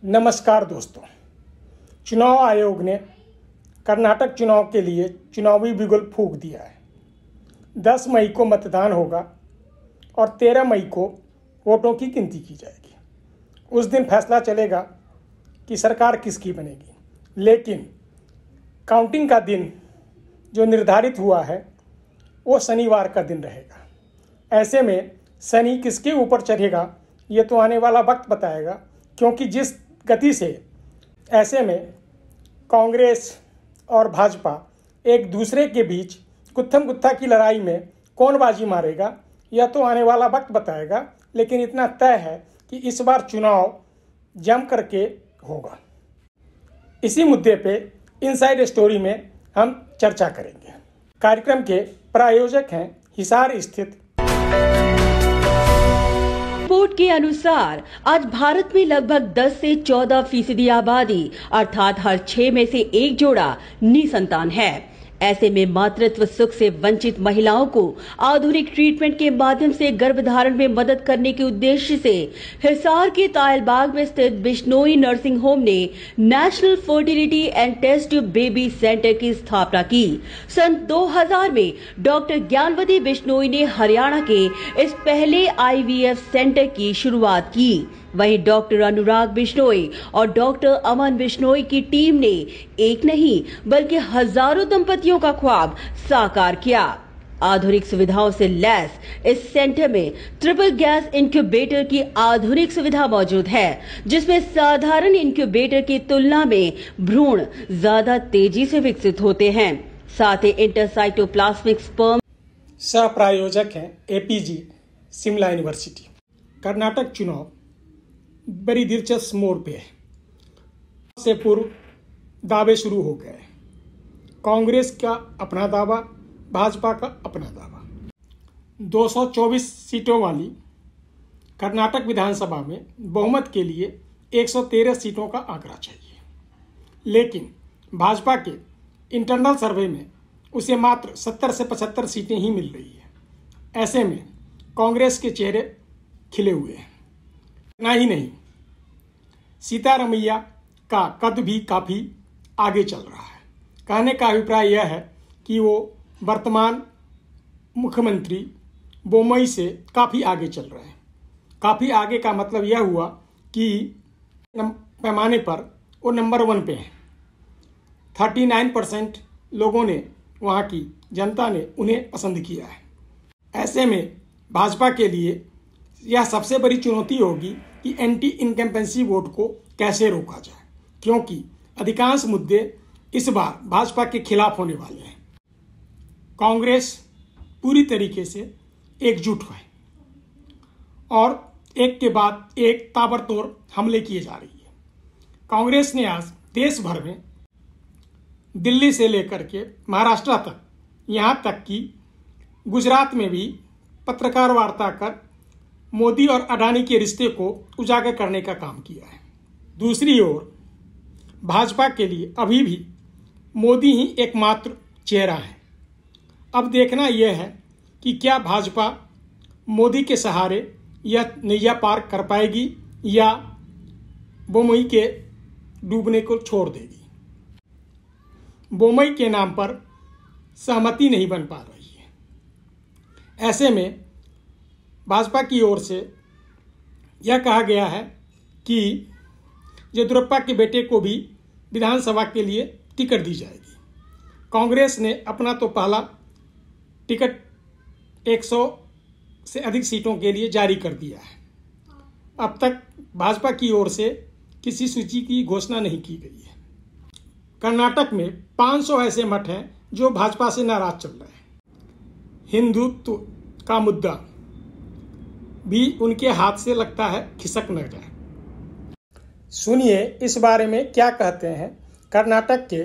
नमस्कार दोस्तों। चुनाव आयोग ने कर्नाटक चुनाव के लिए चुनावी बिगुल फूंक दिया है। 10 मई को मतदान होगा और 13 मई को वोटों की गिनती की जाएगी। उस दिन फैसला चलेगा कि सरकार किसकी बनेगी, लेकिन काउंटिंग का दिन जो निर्धारित हुआ है वो शनिवार का दिन रहेगा। ऐसे में शनि किसके ऊपर चढ़ेगा ये तो आने वाला वक्त बताएगा, क्योंकि जिस गति से ऐसे में कांग्रेस और भाजपा एक दूसरे के बीच गुत्थम गुत्था की लड़ाई में कौन बाजी मारेगा यह तो आने वाला वक्त बताएगा। लेकिन इतना तय है कि इस बार चुनाव जम करके होगा। इसी मुद्दे पे इनसाइड स्टोरी में हम चर्चा करेंगे। कार्यक्रम के प्रायोजक हैं हिसार स्थित। रिपोर्ट के अनुसार आज भारत में लगभग 10 से 14% आबादी अर्थात हर 6 में से एक जोड़ा निसंतान है। ऐसे में मातृत्व सुख से वंचित महिलाओं को आधुनिक ट्रीटमेंट के माध्यम से गर्भधारण में मदद करने के उद्देश्य से हिसार के तायलबाग में स्थित बिश्नोई नर्सिंग होम ने national fertility and test baby centre की स्थापना की। सन 2000 में डॉक्टर ज्ञानवती बिश्नोई ने हरियाणा के इस पहले IVF सेंटर की शुरुआत की। वहीं डॉक्टर अनुराग बिश्नोई और डॉक्टर अमन बिश्नोई की टीम ने एक नहीं बल्कि हजारों दंपतियों का ख्वाब साकार किया। आधुनिक सुविधाओं से लैस इस सेंटर में ट्रिपल गैस इंक्यूबेटर की आधुनिक सुविधा मौजूद है, जिसमें साधारण इंक्यूबेटर की तुलना में भ्रूण ज्यादा तेजी से विकसित होते हैं। साथ ही इंटरसाइटोप्लाज्मिक स्पर्म सह प्रायोजक हैं APG शिमला यूनिवर्सिटी। कर्नाटक चुनाव बड़ी दिलचस्प मोड़ पे है। से पूर्व दावे शुरू हो गए। कांग्रेस का अपना दावा, भाजपा का अपना दावा। 224 सीटों वाली कर्नाटक विधानसभा में बहुमत के लिए 113 सीटों का आंकड़ा चाहिए, लेकिन भाजपा के इंटरनल सर्वे में उसे मात्र 70 से 75 सीटें ही मिल रही है। ऐसे में कांग्रेस के चेहरे खिले हुए हैं। इतना ही नहीं, सीतारमैया का कद भी काफ़ी आगे चल रहा है। कहने का अभिप्राय यह है कि वो वर्तमान मुख्यमंत्री बोम्मई से काफ़ी आगे चल रहे हैं। काफ़ी आगे का मतलब यह हुआ कि पैमाने पर वो नंबर 1 पे हैं। 39% लोगों ने, वहाँ की जनता ने उन्हें पसंद किया है। ऐसे में भाजपा के लिए यह सबसे बड़ी चुनौती होगी कि एंटी इनकम्पेंसी वोट को कैसे रोका जाए, क्योंकि अधिकांश मुद्दे इस बार भाजपा के खिलाफ होने वाले हैं। कांग्रेस पूरी तरीके से एकजुट है और एक के बाद एक ताबड़तोड़ हमले किए जा रही है। कांग्रेस ने आज देश भर में दिल्ली से लेकर के महाराष्ट्र तक, यहाँ तक कि गुजरात में भी पत्रकार वार्ता कर मोदी और अडानी के रिश्ते को उजागर करने का काम किया है। दूसरी ओर भाजपा के लिए अभी भी मोदी ही एकमात्र चेहरा है। अब देखना यह है कि क्या भाजपा मोदी के सहारे यह नैया पार कर पाएगी या बोम्मई के डूबने को छोड़ देगी। बोम्मई के नाम पर सहमति नहीं बन पा रही है। ऐसे में भाजपा की ओर से यह कहा गया है कि येदियुरप्पा के बेटे को भी विधानसभा के लिए टिकट दी जाएगी। कांग्रेस ने अपना तो पहला टिकट 100 से अधिक सीटों के लिए जारी कर दिया है। अब तक भाजपा की ओर से किसी सूची की घोषणा नहीं की गई है। कर्नाटक में 500 ऐसे मठ हैं जो भाजपा से नाराज चल रहे हैं। हिंदुत्व का मुद्दा भी उनके हाथ से लगता है खिसक न जाए। सुनिए इस बारे में क्या कहते हैं कर्नाटक के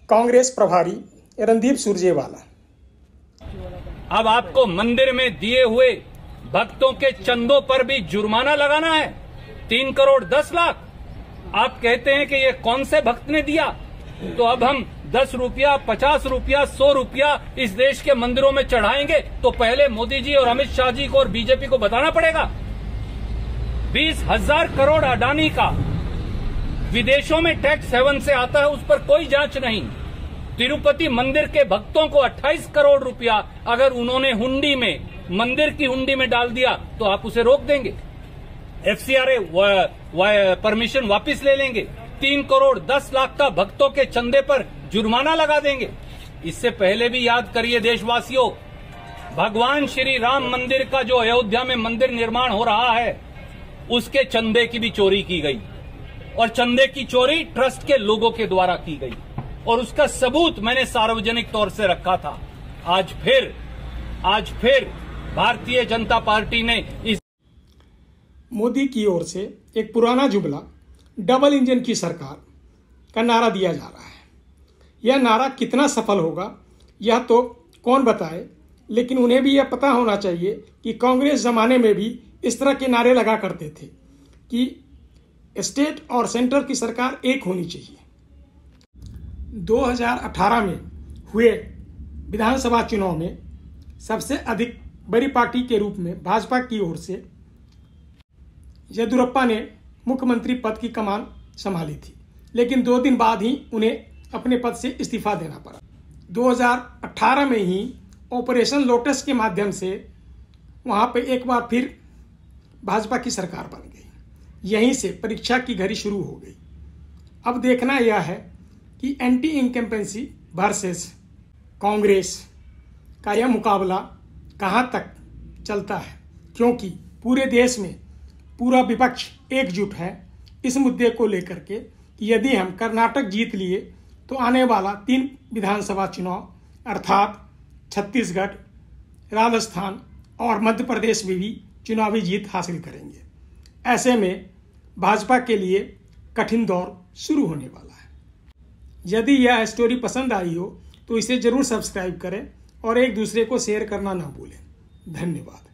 कांग्रेस प्रभारी रणदीप सुरजेवाला। अब आपको मंदिर में दिए हुए भक्तों के चंदों पर भी जुर्माना लगाना है, 3 करोड़ 10 लाख। आप कहते हैं कि ये कौन से भक्त ने दिया, तो अब हम 10 रुपया, 50 रुपया, 100 रुपया इस देश के मंदिरों में चढ़ाएंगे तो पहले मोदी जी और अमित शाह जी को और बीजेपी को बताना पड़ेगा। 20,000 करोड़ अडानी का विदेशों में टैक्स हेवन से आता है, उस पर कोई जांच नहीं। तिरुपति मंदिर के भक्तों को 28 करोड़ रुपया अगर उन्होंने हुंडी में, मंदिर की हुंडी में डाल दिया तो आप उसे रोक देंगे, FCRA परमिशन वापस ले लेंगे, 3 करोड़ 10 लाख का भक्तों के चंदे पर जुर्माना लगा देंगे। इससे पहले भी याद करिए देशवासियों, भगवान श्री राम मंदिर का जो अयोध्या में मंदिर निर्माण हो रहा है, उसके चंदे की भी चोरी की गई, और चंदे की चोरी ट्रस्ट के लोगों के द्वारा की गई, और उसका सबूत मैंने सार्वजनिक तौर से रखा था। आज फिर भारतीय जनता पार्टी ने इस मोदी की ओर से एक पुराना जुमला डबल इंजन की सरकार का नारा दिया जा रहा है। यह नारा कितना सफल होगा यह तो कौन बताए, लेकिन उन्हें भी यह पता होना चाहिए कि कांग्रेस जमाने में भी इस तरह के नारे लगा करते थे कि स्टेट और सेंटर की सरकार एक होनी चाहिए। 2018 में हुए विधानसभा चुनाव में सबसे अधिक बड़ी पार्टी के रूप में भाजपा की ओर से येदियुरप्पा ने मुख्यमंत्री पद की कमान संभाली थी, लेकिन 2 दिन बाद ही उन्हें अपने पद से इस्तीफा देना पड़ा। 2018 में ही ऑपरेशन लोटस के माध्यम से वहां पे एक बार फिर भाजपा की सरकार बन गई। यहीं से परीक्षा की घड़ी शुरू हो गई। अब देखना यह है कि एंटी इनकम्बेंसी वर्सेस कांग्रेस का यह मुकाबला कहां तक चलता है, क्योंकि पूरे देश में पूरा विपक्ष एकजुट है इस मुद्दे को लेकर के कि यदि हम कर्नाटक जीत लिए तो आने वाला 3 विधानसभा चुनाव अर्थात छत्तीसगढ़, राजस्थान और मध्य प्रदेश में भी चुनावी जीत हासिल करेंगे। ऐसे में भाजपा के लिए कठिन दौर शुरू होने वाला है। यदि यह स्टोरी पसंद आई हो तो इसे जरूर सब्सक्राइब करें और एक दूसरे को शेयर करना ना भूलें। धन्यवाद।